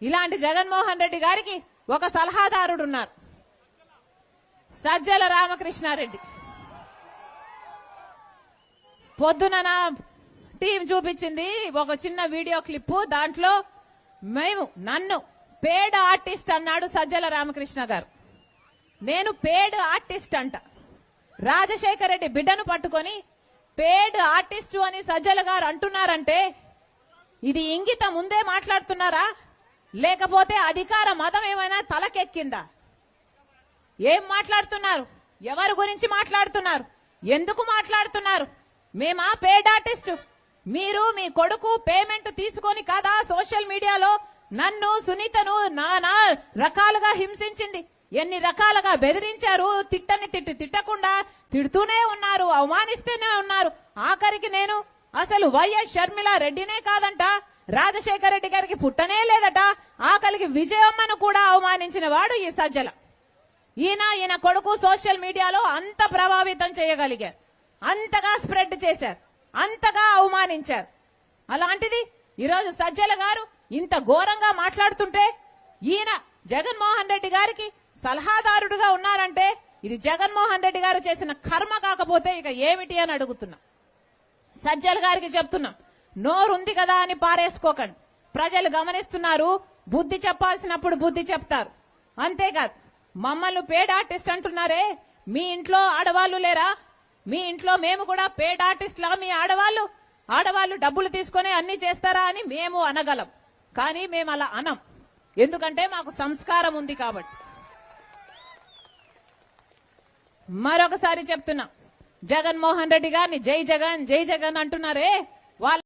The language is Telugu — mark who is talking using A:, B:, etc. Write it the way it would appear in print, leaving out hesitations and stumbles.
A: ఇలాంటి జగన్మోహన్ రెడ్డి గారికి ఒక సలహాదారుడు ఉన్నారు, సజ్జల రామకృష్ణారెడ్డి. పొద్దున నా టీం చూపించింది ఒక చిన్న వీడియో క్లిప్. దాంట్లో నన్ను పేడ్ ఆర్టిస్ట్ అన్నాడు సజ్జల రామకృష్ణ గారు. నేను పేడ్ ఆర్టిస్ట్ అంట. రాజశేఖర రెడ్డి బిడ్డను పట్టుకొని పేడ్ ఆర్టిస్టు అని సజ్జల గారు అంటున్నారంటే ఇది ఇంగిత ముందే మాట్లాడుతున్నారా, లేకపోతే అధికార మదం ఏమైనా తలకెక్కిందా? ఏం మాట్లాడుతున్నారు? ఎవరి గురించి మాట్లాడుతున్నారు? ఎందుకు మాట్లాడుతున్నారు? మేమా పేడ్ ఆర్టిస్ట్? మీరు మీ కొడుకు పేమెంట్ తీసుకొని కదా సోషల్ మీడియాలో నన్ను సునీతను నానా రకాలుగా హింసించింది, ఎన్ని రకాలుగా బెదిరించారు. తిట్టకుండా తిడుతూనే ఉన్నారు, అవమానిస్తూనే ఉన్నారు. ఆఖరికి నేను అసలు వైఎస్ షర్మిల రెడ్డినే కాదంట, రాజశేఖర రెడ్డి గారికి పుట్టనే లేదట, ఆఖరికి విజయమ్మను కూడా అవమానించిన వాడు ఈ సజ్జల. ఈయన కొడుకు సోషల్ మీడియాలో అంత ప్రభావితం చేయగలిగారు, అంతగా స్ప్రెడ్ చేశారు, అంతగా అవమానించారు. అలాంటిది ఈరోజు సజ్జల గారు ఇంత ఘోరంగా మాట్లాడుతుంటే ఈయన జగన్మోహన్ రెడ్డి గారికి సలహాదారుడుగా ఉన్నారంటే ఇది జగన్మోహన్ రెడ్డి గారు చేసిన కర్మ కాకపోతే ఇక ఏమిటి అని అడుగుతున్నా. సజ్జల గారికి చెప్తున్నా, నోరుంది కదా అని పారేసుకోకండి. ప్రజలు గమనిస్తున్నారు, బుద్ధి చెప్పాల్సినప్పుడు బుద్ధి చెప్తారు. అంతేకాదు మమ్మల్ని పేడ్ ఆర్టిస్ట్ అంటున్నారే, మీ ఇంట్లో ఆడవాళ్లు లేరా? మీ ఇంట్లో మేము కూడా పేడ్ ఆర్టిస్ట్లా? మీ ఆడవాళ్లు డబ్బులు తీసుకొని అన్ని చేస్తారా అని మేము అనగలం, కానీ మేము అలా అనం. ఎందుకంటే మాకు సంస్కారం ఉంది కాబట్టి. మరొకసారి చెప్తున్నా, జగన్మోహన్ రెడ్డి గారిని జై జగన్ జై జగన్ అంటున్నారే, వాళ్ళ